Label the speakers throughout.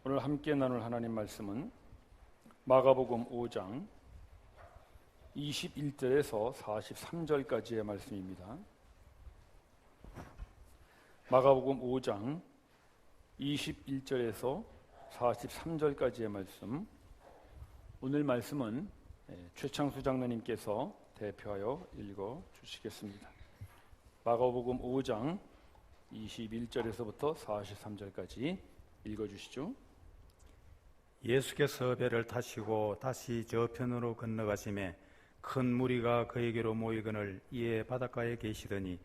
Speaker 1: 오늘 함께 나눌 하나님 말씀은 마가복음 5장 21절에서 43절까지의 말씀입니다. 마가복음 5장 21절에서 43절까지의 말씀. 오늘 말씀은 최창수 장로님께서 대표하여 읽어 주시겠습니다. 마가복음 5장 21절에서부터 43절까지 읽어 주시죠.
Speaker 2: 예수께서 배를 타시고 다시 저편으로 건너가시매 큰 무리가 그에게로 모이거늘 이에 바닷가에 계시더니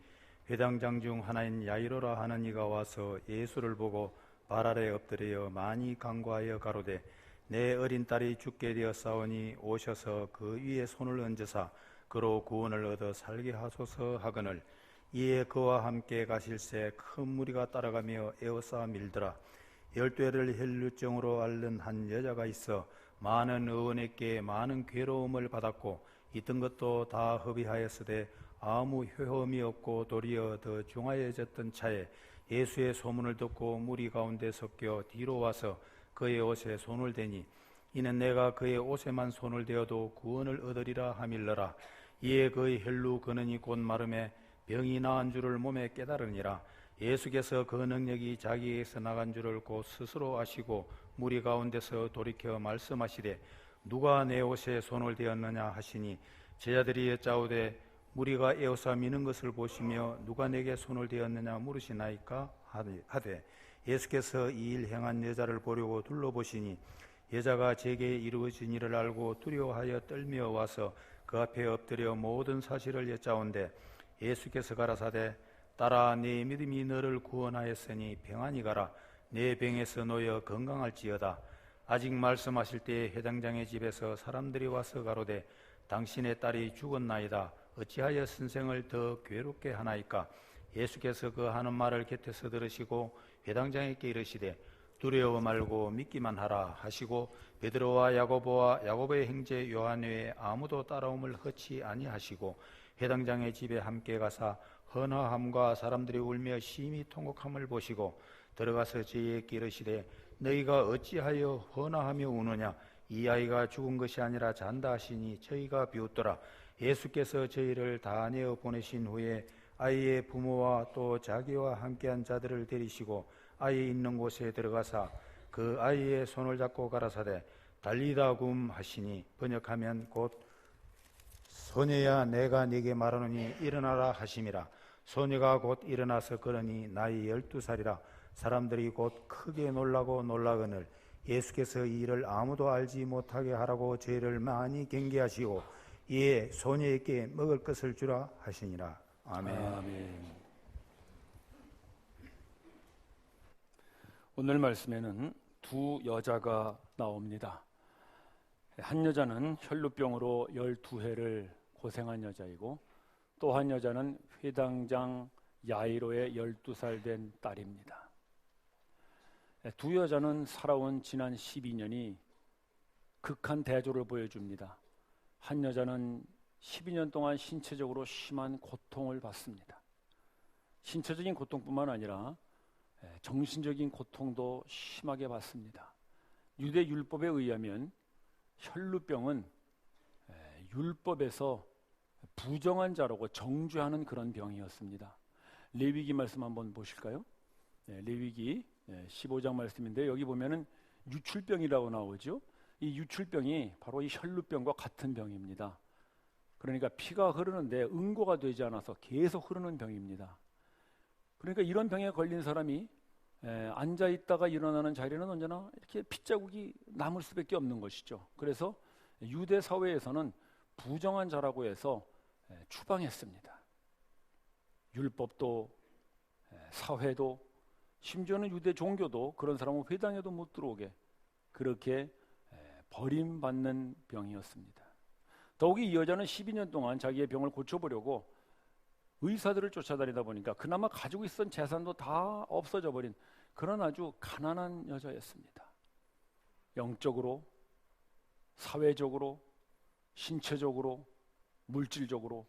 Speaker 2: 회당장 중 하나인 야이로라 하는 이가 와서 예수를 보고 발 아래 엎드려 많이 간구하여 가로되 내 어린 딸이 죽게 되었사오니 오셔서 그 위에 손을 얹으사 그로 구원을 얻어 살게 하소서 하거늘 이에 그와 함께 가실새 큰 무리가 따라가며 에워싸 밀더라. 12해를 혈루증으로 앓는 한 여자가 있어 많은 의원에게 많은 괴로움을 받았고 있던 것도 다 허비하였으되 아무 효험이 없고 도리어 더 중하여졌던 차에 예수의 소문을 듣고 무리 가운데 섞여 뒤로 와서 그의 옷에 손을 대니 이는 내가 그의 옷에만 손을 대어도 구원을 얻으리라 하밀러라. 이에 그의 혈루 근원이 곧 마름에 병이 나은 줄을 몸에 깨달으니라. 예수께서 그 능력이 자기에게서 나간 줄을 곧 스스로 아시고 무리 가운데서 돌이켜 말씀하시되 누가 내 옷에 손을 대었느냐 하시니 제자들이 여짜오되 무리가 에워싸 미는 것을 보시며 누가 내게 손을 대었느냐 물으시나이까 하되 예수께서 이 일 행한 여자를 보려고 둘러보시니 여자가 제게 이루어진 일을 알고 두려워하여 떨며 와서 그 앞에 엎드려 모든 사실을 여짜온데 예수께서 가라사대 딸아 네 믿음이 너를 구원하였으니 평안히 가라. 내 병에서 놓여 건강할지어다. 아직 말씀하실 때에 회당장의 집에서 사람들이 와서 가로되 당신의 딸이 죽었나이다. 어찌하여 선생을 더 괴롭게 하나이까? 예수께서 그 하는 말을 곁에서 들으시고 회당장에게 이르시되 두려워 말고 믿기만 하라 하시고 베드로와 야고보와 야고보의 형제 요한 외에 아무도 따라옴을 허치 아니하시고 회당장의 집에 함께 가사 헌화함과 사람들이 울며 심히 통곡함을 보시고 들어가서 저희에게 이르시되 너희가 어찌하여 헌화하며 우느냐? 이 아이가 죽은 것이 아니라 잔다 하시니 저희가 비웃더라. 예수께서 저희를 다 내어 보내신 후에 아이의 부모와 또 자기와 함께한 자들을 데리시고 아이 있는 곳에 들어가사 그 아이의 손을 잡고 가라사대 달리다 굼 하시니 번역하면 곧 소녀야 내가 네게 말하노니 일어나라 하심이라. 소녀가 곧 일어나서 걸으니 나이 12살이라. 사람들이 곧 크게 놀라고 놀라거늘 예수께서 이 일을 아무도 알지 못하게 하라고 저희를 많이 경계하시고 이에 소녀에게 먹을 것을 주라 하시니라. 아멘.
Speaker 1: 아멘. 오늘 말씀에는 두 여자가 나옵니다. 한 여자는 혈루병으로 12해를 고생한 여자이고 또 한 여자는 회당장 야이로의 12살 된 딸입니다. 두 여자는 살아온 지난 12년이 극한 대조를 보여줍니다. 한 여자는 12년 동안 신체적으로 심한 고통을 받습니다. 신체적인 고통뿐만 아니라 정신적인 고통도 심하게 받습니다. 유대 율법에 의하면 혈루병은 율법에서 부정한 자라고 정죄하는 그런 병이었습니다. 레위기 말씀 한번 보실까요? 레위기 15장 말씀인데 여기 보면은 유출병이라고 나오죠. 이 유출병이 바로 이 혈루병과 같은 병입니다. 그러니까 피가 흐르는데 응고가 되지 않아서 계속 흐르는 병입니다. 그러니까 이런 병에 걸린 사람이 앉아 있다가 일어나는 자리는 언제나 이렇게 핏자국이 남을 수밖에 없는 것이죠. 그래서 유대 사회에서는 부정한 자라고 해서 추방했습니다. 율법도 사회도 심지어는 유대 종교도 그런 사람은 회당에도 못 들어오게 그렇게 버림받는 병이었습니다. 더욱이 이 여자는 12년 동안 자기의 병을 고쳐보려고 의사들을 쫓아다니다 보니까 그나마 가지고 있었던 재산도 다 없어져 버린 그런 아주 가난한 여자였습니다. 영적으로, 사회적으로, 신체적으로, 물질적으로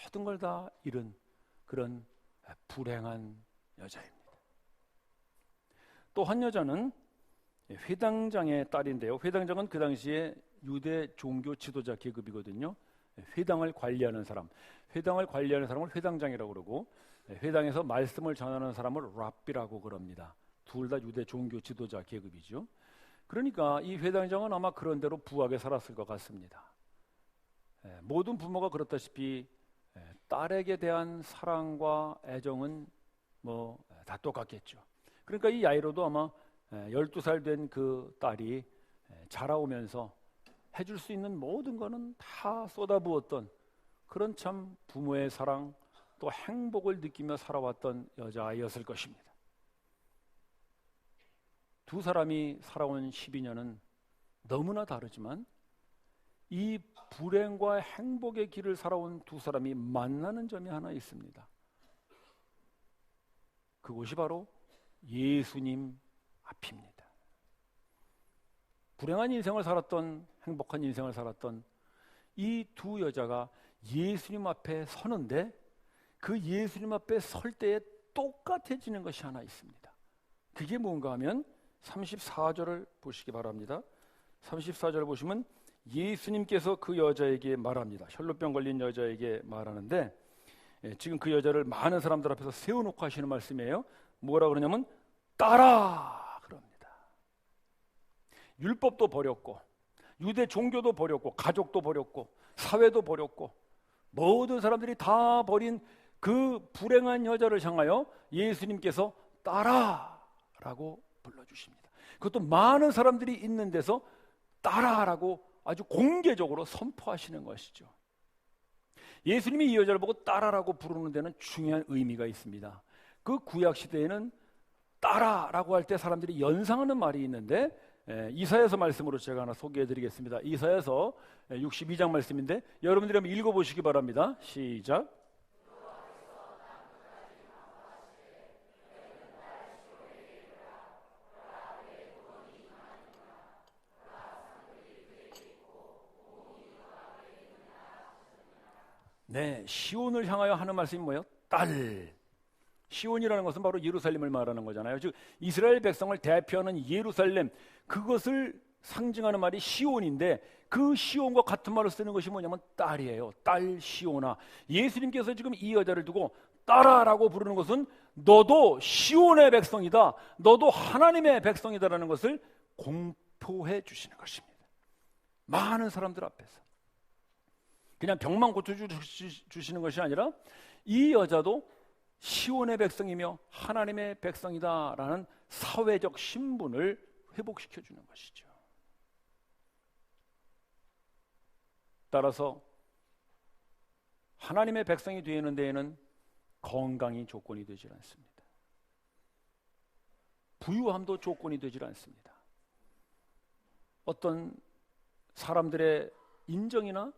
Speaker 1: 모든 걸 다 잃은 그런 불행한 여자입니다. 또 한 여자는 회당장의 딸인데요. 회당장은 그 당시에 유대 종교 지도자 계급이거든요. 회당을 관리하는 사람, 회당을 관리하는 사람을 회당장이라고 그러고, 회당에서 말씀을 전하는 사람을 랍비라고 그럽니다. 둘 다 유대 종교 지도자 계급이죠. 그러니까 이 회당장은 아마 그런 대로 부하게 살았을 것 같습니다. 모든 부모가 그렇다시피 딸에게 대한 사랑과 애정은 뭐 다 똑같겠죠. 그러니까 이 야이로도 아마 12살 된 그 딸이 자라오면서 해줄 수 있는 모든 거는 다 쏟아부었던 그런 참 부모의 사랑 또 행복을 느끼며 살아왔던 여자아이였을 것입니다. 두 사람이 살아온 12년은 너무나 다르지만 이 불행과 행복의 길을 살아온 두 사람이 만나는 점이 하나 있습니다. 그곳이 바로 예수님 앞입니다. 불행한 인생을 살았던, 행복한 인생을 살았던 이 두 여자가 예수님 앞에 서는데 그 예수님 앞에 설 때에 똑같아지는 것이 하나 있습니다. 그게 뭔가 하면 34절을 보시기 바랍니다. 34절을 보시면 예수님께서 그 여자에게 말합니다. 혈루병 걸린 여자에게 말하는데 지금 그 여자를 많은 사람들 앞에서 세워놓고 하시는 말씀이에요. 뭐라 그러냐면 따라 그럽니다. 율법도 버렸고 유대 종교도 버렸고 가족도 버렸고 사회도 버렸고 모든 사람들이 다 버린 그 불행한 여자를 향하여 예수님께서 따라라고 불러주십니다. 그것도 많은 사람들이 있는 데서 따라라고 아주 공개적으로 선포하시는 것이죠. 예수님이 이 여자를 보고 따라라고 부르는 데는 중요한 의미가 있습니다. 그 구약 시대에는 따라라고 할 때 사람들이 연상하는 말이 있는데 이사야서 말씀으로 제가 하나 소개해드리겠습니다. 이사야서 62장 말씀인데 여러분들이 한번 읽어보시기 바랍니다. 시작. 네, 시온을 향하여 하는 말씀이 뭐예요? 딸. 시온이라는 것은 바로 예루살렘을 말하는 거잖아요. 즉 이스라엘 백성을 대표하는 예루살렘, 그것을 상징하는 말이 시온인데 그 시온과 같은 말을 쓰는 것이 뭐냐면 딸이에요. 딸 시온아. 예수님께서 지금 이 여자를 두고 딸아라고 부르는 것은 너도 시온의 백성이다, 너도 하나님의 백성이다라는 것을 공포해 주시는 것입니다. 많은 사람들 앞에서 그냥 병만 고쳐주시는 것이 아니라 이 여자도 시온의 백성이며 하나님의 백성이다라는 사회적 신분을 회복시켜주는 것이죠. 따라서 하나님의 백성이 되는 데에는 건강이 조건이 되질 않습니다. 부유함도 조건이 되질 않습니다. 어떤 사람들의 인정이나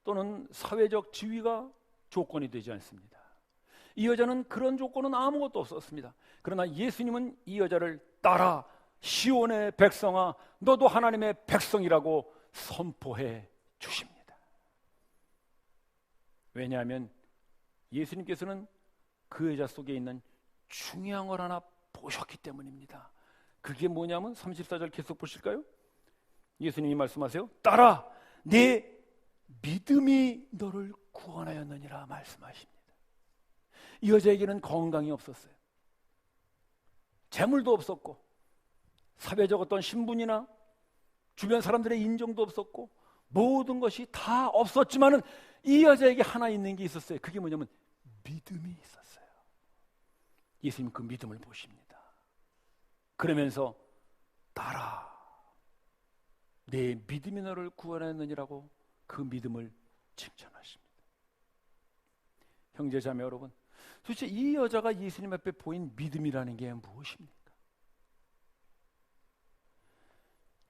Speaker 1: 또는 사회적 지위가 조건이 되지 않습니다. 이 여자는 그런 조건은 아무것도 없었습니다. 그러나 예수님은 이 여자를 따라 시온의 백성아 너도 하나님의 백성이라고 선포해 주십니다. 왜냐하면 예수님께서는 그 여자 속에 있는 중요한 걸 하나 보셨기 때문입니다. 그게 뭐냐면 34절 계속 보실까요? 예수님이 말씀하세요. 따라 내 믿음이 너를 구원하였느니라 말씀하십니다. 이 여자에게는 건강이 없었어요. 재물도 없었고 사회적 어떤 신분이나 주변 사람들의 인정도 없었고 모든 것이 다 없었지만은 이 여자에게 하나 있는 게 있었어요. 그게 뭐냐면 믿음이 있었어요. 예수님 그 믿음을 보십니다. 그러면서 따라 내 믿음이 너를 구원하였느니라고 그 믿음을 칭찬하십니다. 형제자매 여러분, 도대체 이 여자가 예수님 앞에 보인 믿음이라는 게 무엇입니까?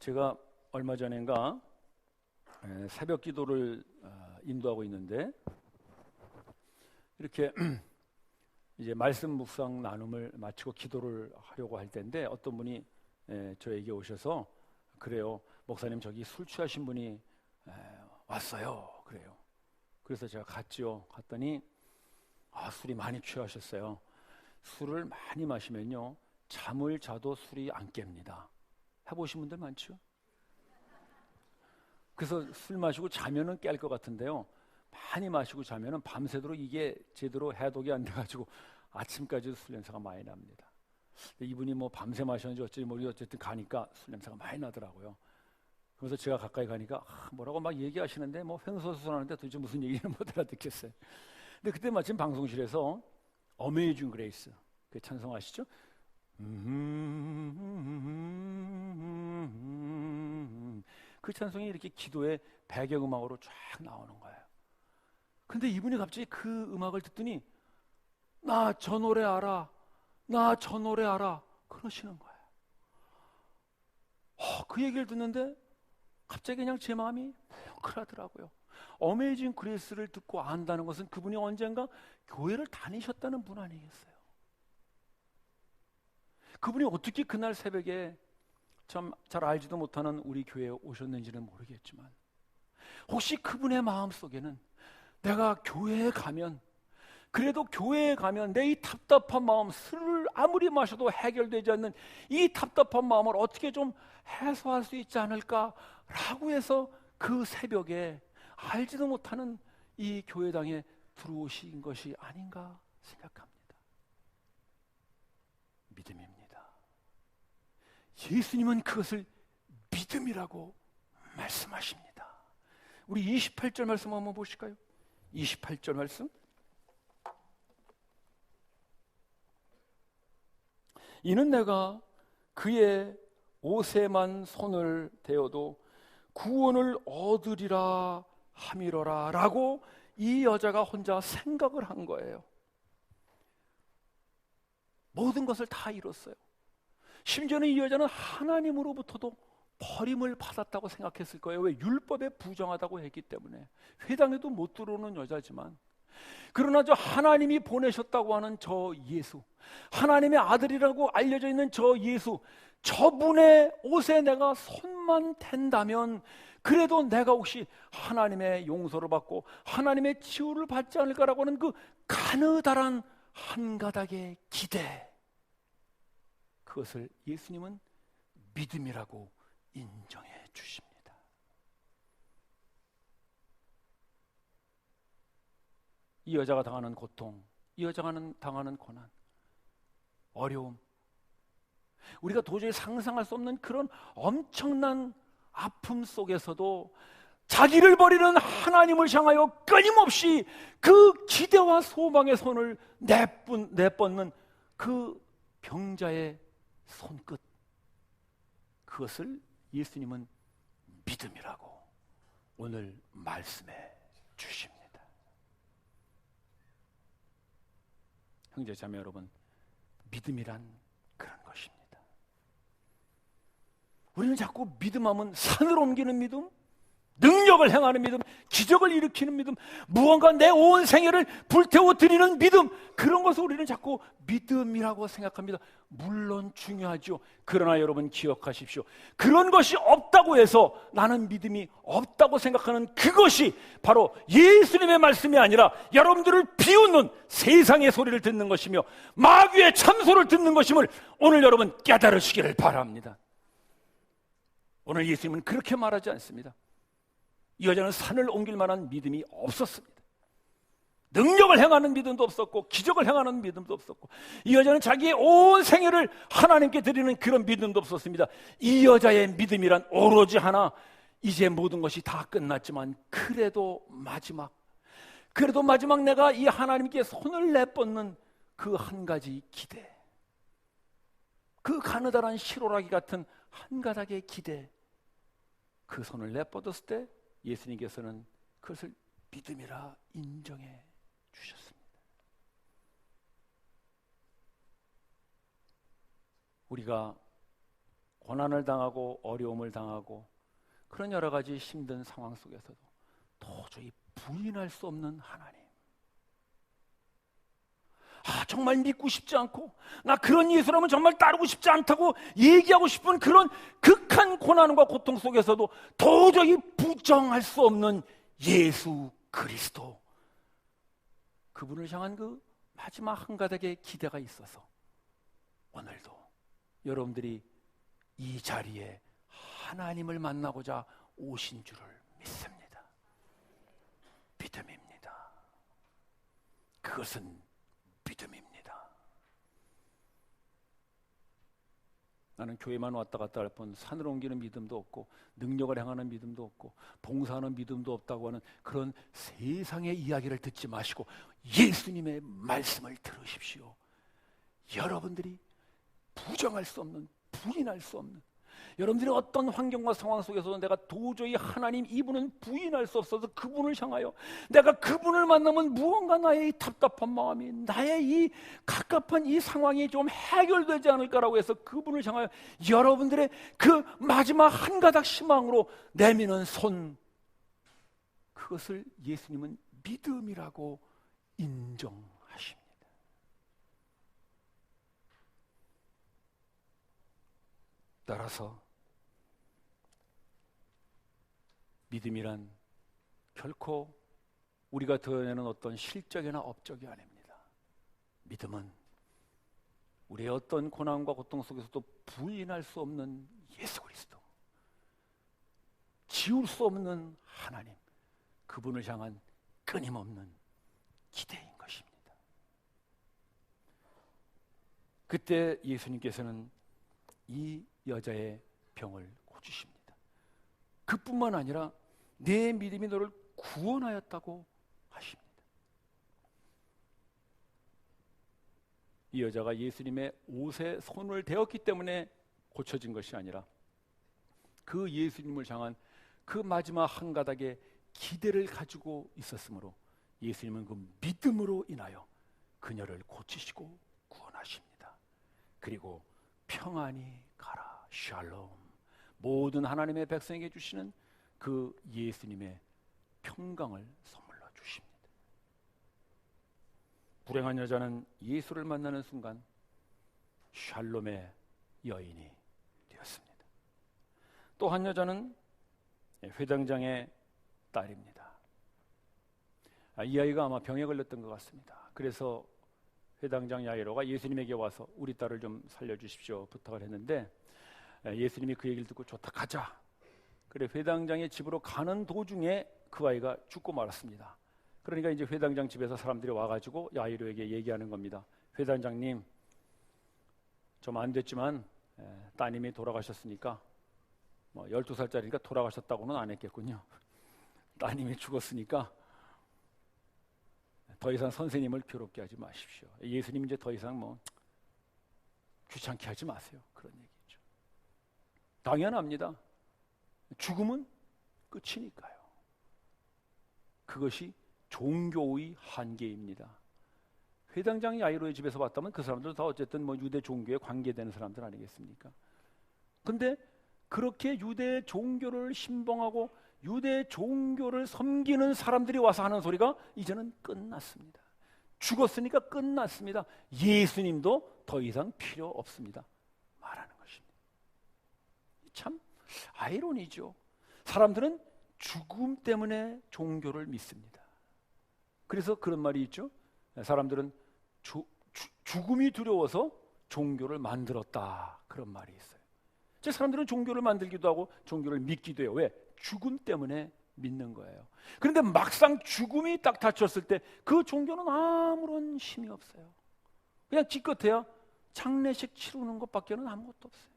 Speaker 1: 제가 얼마 전인가 새벽 기도를 인도하고 있는데 이렇게 이제 말씀 묵상 나눔을 마치고 기도를 하려고 할 때인데 어떤 분이 저에게 오셔서 그래요, 목사님 저기 술 취하신 분이 왔어요. 그래요. 그래서 제가 갔죠. 갔더니 술이 많이 취하셨어요. 술을 많이 마시면요 잠을 자도 술이 안 깹니다. 해보신 분들 많죠? 그래서 술 마시고 자면은 깰 것 같은데요, 많이 마시고 자면은 밤새도록 이게 제대로 해독이 안 돼가지고 아침까지도 술 냄새가 많이 납니다. 이분이 뭐 밤새 마셨는지 어쩐지 모르겠 어쨌든 가니까 술 냄새가 많이 나더라고요. 그래서 제가 가까이 가니까 뭐라고 막 얘기하시는데 뭐 횡설수설하는데 도대체 무슨 얘기는 못 알아듣겠어요. 근데 그때 마침 방송실에서 어메이징 그레이스 그 찬송 아시죠? 그 찬송이 이렇게 기도의 배경음악으로 쫙 나오는 거예요. 근데 이분이 갑자기 그 음악을 듣더니 나 저 노래 알아, 나 저 노래 알아 그러시는 거예요. 그 얘기를 듣는데 갑자기 그냥 제 마음이 뭉클하더라고요. 어메이징 그레이스를 듣고 안다는 것은 그분이 언젠가 교회를 다니셨다는 분 아니겠어요? 그분이 어떻게 그날 새벽에 참 잘 알지도 못하는 우리 교회에 오셨는지는 모르겠지만 혹시 그분의 마음속에는 내가 교회에 가면, 그래도 교회에 가면 내 이 답답한 마음, 술을 아무리 마셔도 해결되지 않는 이 답답한 마음을 어떻게 좀 해소할 수 있지 않을까라고 해서 그 새벽에 알지도 못하는 이 교회당에 들어오신 것이 아닌가 생각합니다. 믿음입니다. 예수님은 그것을 믿음이라고 말씀하십니다. 우리 28절 말씀 한번 보실까요? 28절 말씀. 이는 내가 그의 옷에만 손을 대어도 구원을 얻으리라 함이로라 라고 이 여자가 혼자 생각을 한 거예요. 모든 것을 다 잃었어요. 심지어는 이 여자는 하나님으로부터도 버림을 받았다고 생각했을 거예요. 왜? 율법에 부정하다고 했기 때문에. 회당에도 못 들어오는 여자지만, 그러나 저 하나님이 보내셨다고 하는 저 예수, 하나님의 아들이라고 알려져 있는 저 예수, 저분의 옷에 내가 손만 댄다면 그래도 내가 혹시 하나님의 용서를 받고 하나님의 치유를 받지 않을까라고 하는 그 가느다란 한 가닥의 기대, 그것을 예수님은 믿음이라고 인정해 주십니다. 이 여자가 당하는 고통, 이 여자가 당하는 고난, 어려움, 우리가 도저히 상상할 수 없는 그런 엄청난 아픔 속에서도 자기를 버리는 하나님을 향하여 끊임없이 그 기대와 소망의 손을 내뻗는 그 병자의 손끝, 그것을 예수님은 믿음이라고 오늘 말씀해 주십니다. 형제 자매 여러분, 믿음이란 그런 것입니다. 우리는 자꾸 믿음하면 산을 옮기는 믿음, 능력을 행하는 믿음, 기적을 일으키는 믿음, 무언가 내 온 생애를 불태워 드리는 믿음, 그런 것을 우리는 자꾸 믿음이라고 생각합니다. 물론 중요하죠. 그러나 여러분 기억하십시오. 그런 것이 없다고 해서 나는 믿음이 없다고 생각하는 그것이 바로 예수님의 말씀이 아니라 여러분들을 비웃는 세상의 소리를 듣는 것이며 마귀의 참소를 듣는 것임을 오늘 여러분 깨달으시기를 바랍니다. 오늘 예수님은 그렇게 말하지 않습니다. 이 여자는 산을 옮길 만한 믿음이 없었습니다. 능력을 행하는 믿음도 없었고 기적을 행하는 믿음도 없었고, 이 여자는 자기의 온 생애를 하나님께 드리는 그런 믿음도 없었습니다. 이 여자의 믿음이란 오로지 하나, 이제 모든 것이 다 끝났지만 그래도 마지막 내가 이 하나님께 손을 내뻗는 그 한 가지 기대, 그 가느다란 실오라기 같은 한 가닥의 기대, 그 손을 내뻗었을 때 예수님께서는 그것을 믿음이라 인정해 주셨습니다. 우리가 고난을 당하고 어려움을 당하고 그런 여러 가지 힘든 상황 속에서도 도저히 부인할 수 없는 하나님, 정말 믿고 싶지 않고 나 그런 예수라면 정말 따르고 싶지 않다고 얘기하고 싶은 그런 극한 고난과 고통 속에서도 도저히 부정할 수 없는 예수 그리스도, 그분을 향한 그 마지막 한 가닥의 기대가 있어서 오늘도 여러분들이 이 자리에 하나님을 만나고자 오신 줄을 믿습니다. 믿음입니다. 그것은 믿음입니다. 나는 교회만 왔다 갔다 할 뿐 산을 옮기는 믿음도 없고 능력을 행하는 믿음도 없고 봉사하는 믿음도 없다고 하는 그런 세상의 이야기를 듣지 마시고 예수님의 말씀을 들으십시오. 여러분들이 부정할 수 없는, 부인할 수 없는, 여러분들이 어떤 환경과 상황 속에서도 내가 도저히 하나님 이분은 부인할 수 없어서 그분을 향하여 내가 그분을 만나면 무언가 나의 이 답답한 마음이, 나의 이 갑갑한 이 상황이 좀 해결되지 않을까라고 해서 그분을 향하여 여러분들의 그 마지막 한 가닥 희망으로 내미는 손, 그것을 예수님은 믿음이라고 인정하십니다. 따라서 믿음이란 결코 우리가 드러내는 어떤 실적이나 업적이 아닙니다. 믿음은 우리의 어떤 고난과 고통 속에서도 부인할 수 없는 예수 그리스도, 지울 수 없는 하나님, 그분을 향한 끊임없는 기대인 것입니다. 그때 예수님께서는 이 여자의 병을 고치십니다. 그뿐만 아니라 내 믿음이 너를 구원하였다고 하십니다. 이 여자가 예수님의 옷에 손을 대었기 때문에 고쳐진 것이 아니라 그 예수님을 향한 그 마지막 한 가닥의 기대를 가지고 있었으므로 예수님은 그 믿음으로 인하여 그녀를 고치시고 구원하십니다. 그리고 평안히 가라, 샬롬, 모든 하나님의 백성에게 주시는 그 예수님의 평강을 선물로 주십니다. 불행한 여자는 예수를 만나는 순간 샬롬의 여인이 되었습니다. 또 한 여자는 회당장의 딸입니다. 이 아이가 아마 병에 걸렸던 것 같습니다. 그래서 회당장 야이로가 예수님에게 와서 우리 딸을 좀 살려주십시오 부탁을 했는데 예수님이 그 얘기를 듣고 좋다, 가자. 그래 회당장의 집으로 가는 도중에 그 아이가 죽고 말았습니다. 그러니까 이제 회당장 집에서 사람들이 와가지고 야이로에게 얘기하는 겁니다. 회당장님, 좀 안 됐지만 따님이 돌아가셨으니까 뭐 12살짜리니까 돌아가셨다고는 안 했겠군요. 따님이 죽었으니까 더 이상 선생님을 괴롭게 하지 마십시오. 예수님 이제 더 이상 뭐 귀찮게 하지 마세요. 그런 얘기죠. 당연합니다. 죽음은 끝이니까요. 그것이 종교의 한계입니다. 회당장 야이로의 집에서 봤다면 그 사람들은 다 어쨌든 뭐 유대 종교에 관계되는 사람들 아니겠습니까? 근데 그렇게 유대 종교를 신봉하고 유대 종교를 섬기는 사람들이 와서 하는 소리가 이제는 끝났습니다. 죽었으니까 끝났습니다. 예수님도 더 이상 필요 없습니다. 말하는 것입니다. 참 아이러니죠. 사람들은 죽음 때문에 종교를 믿습니다. 그래서 그런 말이 있죠. 사람들은 죽음이 두려워서 종교를 만들었다, 그런 말이 있어요. 사람들은 종교를 만들기도 하고 종교를 믿기도 해요. 왜? 죽음 때문에 믿는 거예요. 그런데 막상 죽음이 딱 닥쳤을 때 그 종교는 아무런 힘이 없어요. 그냥 기껏해야 장례식 치르는 것밖에는 아무것도 없어요.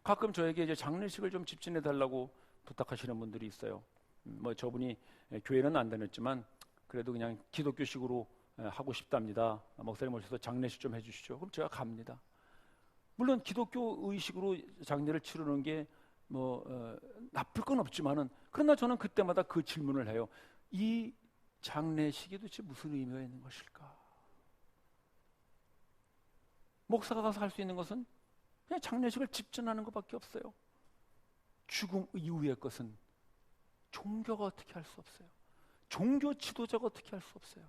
Speaker 1: 가끔 저에게 이제 장례식을 좀 집진해 달라고 부탁하시는 분들이 있어요. 뭐 저분이 교회는 안 다녔지만 그래도 그냥 기독교식으로 하고 싶답니다. 목사님 오셔서 장례식 좀 해주시죠. 그럼 제가 갑니다. 물론 기독교 의식으로 장례를 치르는 게 뭐 나쁠 건 없지만은, 그러나 저는 그때마다 그 질문을 해요. 이 장례식이 도대체 무슨 의미가 있는 것일까? 목사가 가서 할 수 있는 것은 그냥 장례식을 집전하는 것밖에 없어요. 죽음 이후의 것은 종교가 어떻게 할 수 없어요. 종교 지도자가 어떻게 할 수 없어요.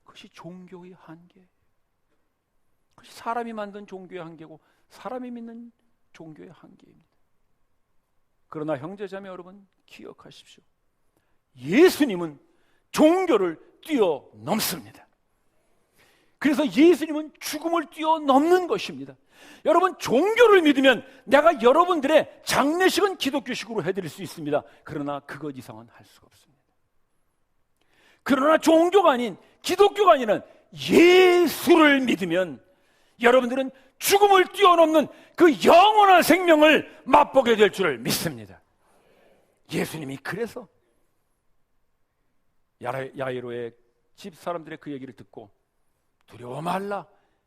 Speaker 1: 그것이 종교의 한계, 그것이 사람이 만든 종교의 한계고 사람이 믿는 종교의 한계입니다. 그러나 형제자매 여러분, 기억하십시오. 예수님은 종교를 뛰어넘습니다. 그래서 예수님은 죽음을 뛰어넘는 것입니다. 여러분, 종교를 믿으면 내가 여러분들의 장례식은 기독교식으로 해드릴 수 있습니다. 그러나 그것 이상은 할 수가 없습니다. 그러나 종교가 아닌, 기독교가 아닌 예수를 믿으면 여러분들은 죽음을 뛰어넘는 그 영원한 생명을 맛보게 될 줄을 믿습니다. 예수님이 그래서 야이로의 집 사람들의 그 얘기를 듣고 두려워 말라,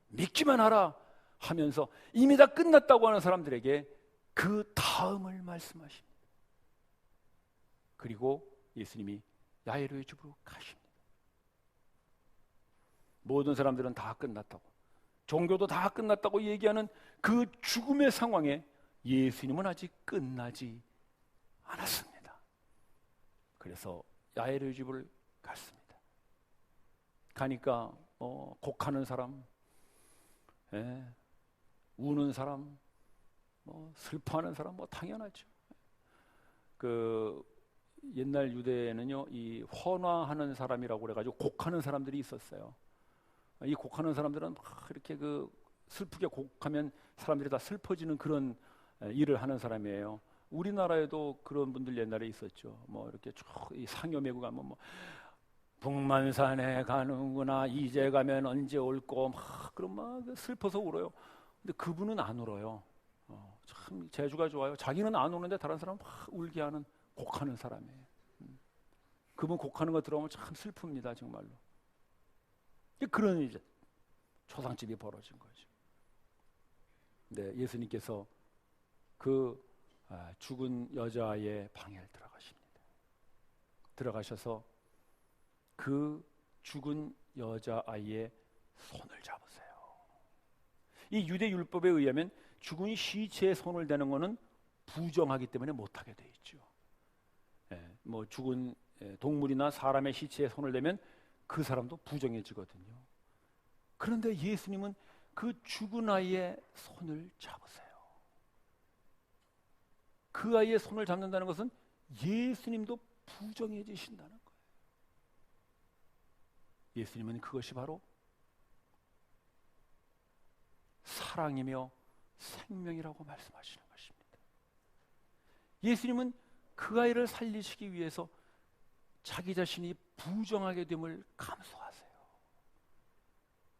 Speaker 1: 믿기만 하라 하면서 이미 다 끝났다고 하는 사람들에게 그 다음을 말씀하십니다. 그리고 예수님이 야이로의 집으로 가십니다. 모든 사람들은 다 끝났다고, 종교도 다 끝났다고 얘기하는 그 죽음의 상황에 예수님은 아직 끝나지 않았습니다. 그래서 야이로의 집을 갔습니다. 가니까 곡하는 사람, 우는 사람, 슬퍼하는 사람, 당연하죠. 그 옛날 유대에는요, 이 헌화하는 사람이라고 그래가지고 곡하는 사람들이 있었어요. 이 곡하는 사람들은 막 이렇게 그 슬프게 곡하면 사람들이 다 슬퍼지는 그런 일을 하는 사람이에요. 우리나라에도 그런 분들 옛날에 있었죠. 이렇게 쭉 이 상여 메고 가면 북만산에 가는구나, 이제 가면 언제 올꼬, 그럼 막 슬퍼서 울어요. 근데 그분은 안 울어요. 참 재주가 좋아요. 자기는 안 우는데 다른 사람 막 울게 하는 곡하는 사람이에요. 그분 곡하는 거 들어보면 참 슬픕니다, 정말로. 그런 이제 초상집이 벌어진 거죠. 네, 예수님께서 그 죽은 여자의 방에 들어가십니다. 들어가셔서 그 죽은 여자아이의 손을 잡으세요. 이 유대 율법에 의하면 죽은 시체에 손을 대는 것은 부정하기 때문에 못하게 돼 있죠. 죽은 동물이나 사람의 시체에 손을 대면 그 사람도 부정해지거든요. 그런데 예수님은 그 죽은 아이의 손을 잡으세요. 그 아이의 손을 잡는다는 것은 예수님도 부정해지신다는 거예요. 예수님은 그것이 바로 사랑이며 생명이라고 말씀하시는 것입니다. 예수님은 그 아이를 살리시기 위해서 자기 자신이 부정하게 됨을 감수하세요.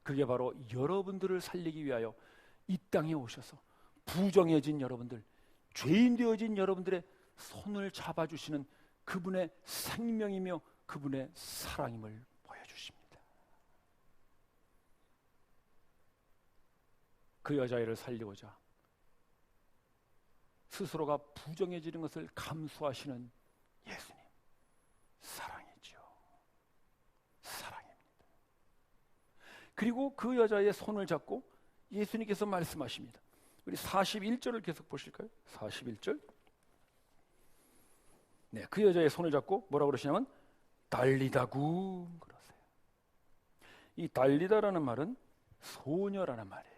Speaker 1: 그게 바로 여러분들을 살리기 위하여 이 땅에 오셔서 부정해진 여러분들, 죄인 되어진 여러분들의 손을 잡아주시는 그분의 생명이며 그분의 사랑임을 보여주십니다. 그 여자애를 살리고자 스스로가 부정해지는 것을 감수하시는 예수님, 사랑이죠. 사랑입니다. 그리고 그 여자의 손을 잡고 예수님께서 말씀하십니다. 우리 41절을 계속 보실까요? 41절. 네, 그 여자의 손을 잡고 뭐라고 그러시냐면 달리다구 그러세요. 이 달리다라는 말은 소녀라는 말이에요.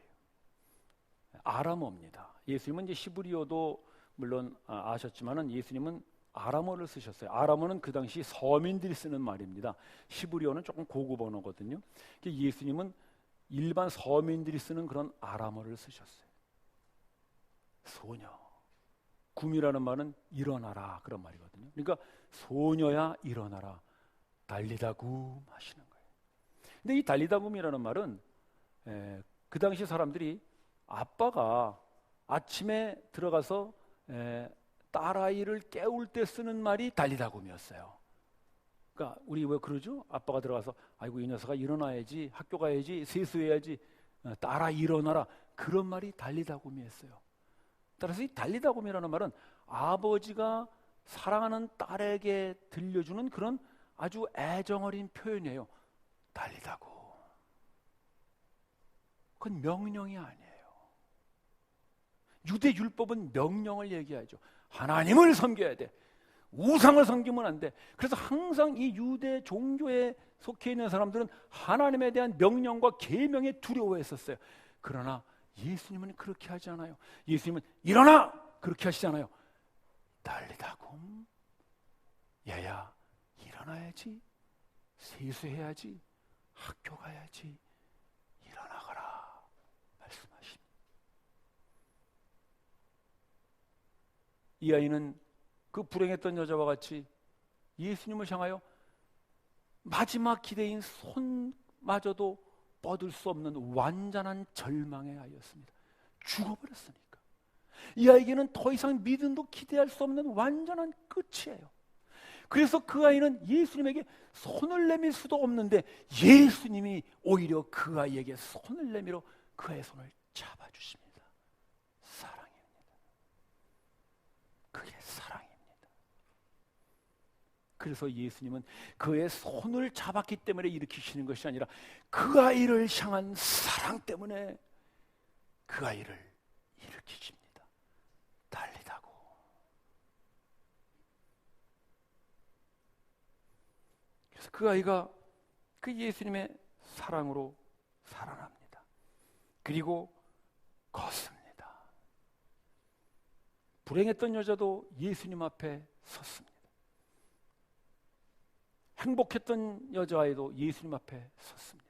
Speaker 1: 아람어입니다. 예수님은 이제 히브리어도 물론 아셨지만은 예수님은 아람어를 쓰셨어요. 아람어는 그 당시 서민들이 쓰는 말입니다. 히브리어는 조금 고급 언어거든요. 예수님은 일반 서민들이 쓰는 그런 아람어를 쓰셨어요. 소녀. 굼이라는 말은 일어나라 그런 말이거든요. 그러니까 소녀야 일어나라. 달리다굼 하시는 거예요. 근데 이 달리다굼이라는 말은 그 당시 사람들이 아빠가 아침에 들어가서 딸아이를 깨울 때 쓰는 말이 달리다굼이었어요. 그러니까 우리 왜 그러죠? 아빠가 들어가서 아이고 이 녀석아 일어나야지, 학교 가야지, 세수해야지, 딸아 일어나라, 그런 말이 달리다굼이었어요. 따라서 이 달리다굼이라는 말은 아버지가 사랑하는 딸에게 들려주는 그런 아주 애정어린 표현이에요. 달리다굼. 그건 명령이 아니에요. 유대 율법은 명령을 얘기하죠. 하나님을 섬겨야 돼. 우상을 섬기면 안 돼. 그래서 항상 이 유대 종교에 속해 있는 사람들은 하나님에 대한 명령과 계명에 두려워했었어요. 그러나 예수님은 그렇게 하지 않아요. 예수님은 일어나! 그렇게 하시잖아요. 달리다굼. 얘야 일어나야지, 세수해야지, 학교 가야지, 이 아이는 그 불행했던 여자와 같이 예수님을 향하여 마지막 기대인 손마저도 뻗을 수 없는 완전한 절망의 아이였습니다. 죽어버렸으니까. 이 아이에게는 더 이상 믿음도 기대할 수 없는 완전한 끝이에요. 그래서 그 아이는 예수님에게 손을 내밀 수도 없는데 예수님이 오히려 그 아이에게 손을 내밀어 그 아이의 손을 잡아주십니다. 사랑입니다. 그게 사랑입니다. 그래서 예수님은 그의 손을 잡았기 때문에 일으키시는 것이 아니라 그 아이를 향한 사랑 때문에 그 아이를 일으키십니다. 달리다고. 그래서 그 아이가 그 예수님의 사랑으로 살아납니다. 그리고 걷습니다. 불행했던 여자도 예수님 앞에 섰습니다. 행복했던 여자아이도 예수님 앞에 섰습니다.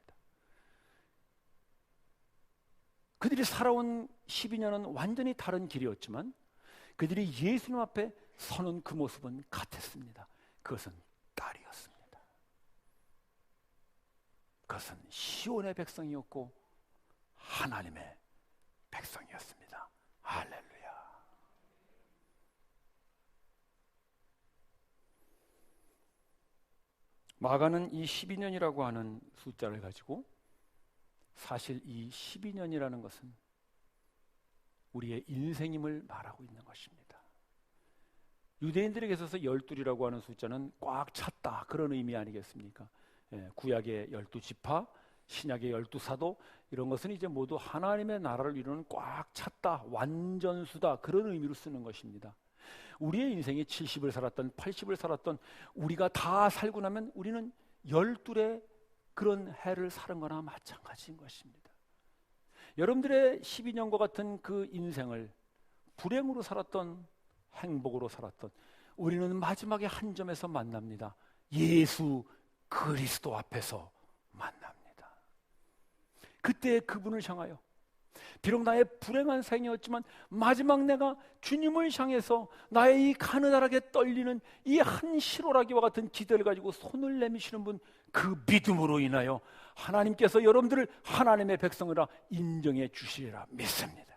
Speaker 1: 그들이 살아온 12년은 완전히 다른 길이었지만 그들이 예수님 앞에 서는 그 모습은 같았습니다. 그것은 딸이었습니다. 그것은 시온의 백성이었고 하나님의 백성이었습니다. 할렐루야. 마가는 이 12년이라고 하는 숫자를 가지고 사실 이 12년이라는 것은 우리의 인생임을 말하고 있는 것입니다. 유대인들에게 있어서 12이라고 하는 숫자는 꽉 찼다 그런 의미 아니겠습니까? 구약의 12지파, 신약의 12사도 이런 것은 이제 모두 하나님의 나라를 이루는 꽉 찼다, 완전수다 그런 의미로 쓰는 것입니다. 우리의 인생이 70을 살았던 80을 살았던 우리가 다 살고 나면 우리는 12의 그런 해를 사는 거나 마찬가지인 것입니다. 여러분들의 12년과 같은 그 인생을 불행으로 살았던 행복으로 살았던 우리는 마지막에 한 점에서 만납니다. 예수 그리스도 앞에서 만납니다. 그때 그분을 향하여 비록 나의 불행한 생이었지만 마지막 내가 주님을 향해서 나의 이 가느다랗게 떨리는 이 한 실오라기와 같은 기대를 가지고 손을 내미시는 분, 그 믿음으로 인하여 하나님께서 여러분들을 하나님의 백성이라 인정해 주시리라 믿습니다.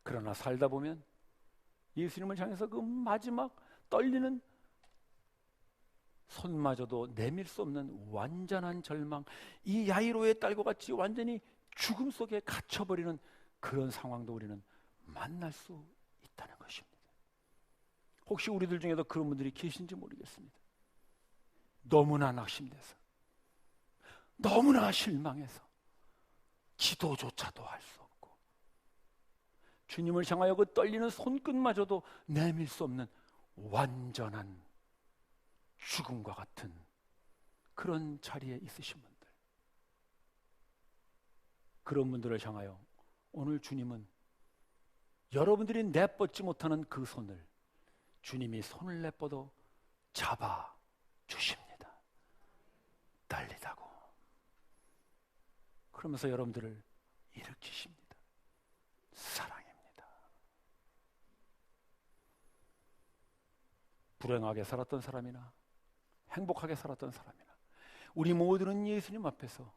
Speaker 1: 그러나 살다 보면 예수님을 향해서 그 마지막 떨리는 손마저도 내밀 수 없는 완전한 절망, 이 야이로의 딸과 같이 완전히 죽음 속에 갇혀버리는 그런 상황도 우리는 만날 수 있다는 것입니다. 혹시 우리들 중에도 그런 분들이 계신지 모르겠습니다. 너무나 낙심돼서, 너무나 실망해서 기도조차도 할 수 없고 주님을 향하여 그 떨리는 손끝마저도 내밀 수 없는 완전한 죽음과 같은 그런 자리에 있으신 분들, 그런 분들을 향하여 오늘 주님은 여러분들이 내뻗지 못하는 그 손을 주님이 손을 내뻗어 잡아 주십니다. 달리다고. 그러면서 여러분들을 일으키십니다. 사랑입니다. 불행하게 살았던 사람이나 행복하게 살았던 사람이나 우리 모두는 예수님 앞에서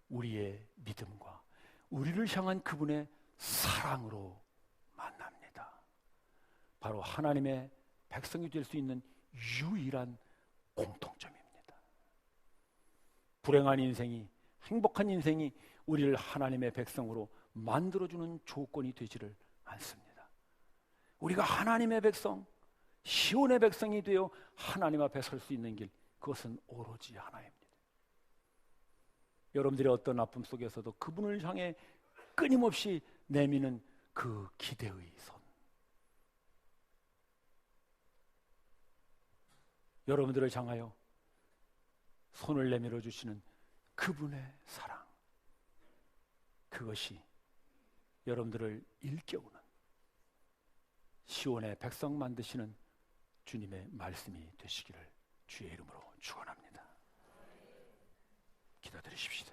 Speaker 1: 우리의 믿음과 우리를 향한 그분의 사랑으로 만납니다. 바로 하나님의 백성이 될 수 있는 유일한 공통점입니다. 불행한 인생이, 행복한 인생이 우리를 하나님의 백성으로 만들어주는 조건이 되지를 않습니다. 우리가 하나님의 백성, 시온의 백성이 되어 하나님 앞에 설 수 있는 길, 그것은 오로지 하나입니다. 여러분들의 어떤 아픔 속에서도 그분을 향해 끊임없이 내미는 그 기대의 손, 여러분들을 향하여 손을 내밀어 주시는 그분의 사랑, 그것이 여러분들을 일깨우는 시온의 백성 만드시는 주님의 말씀이 되시기를 주의 이름으로 축원합니다. 기도드리십시다.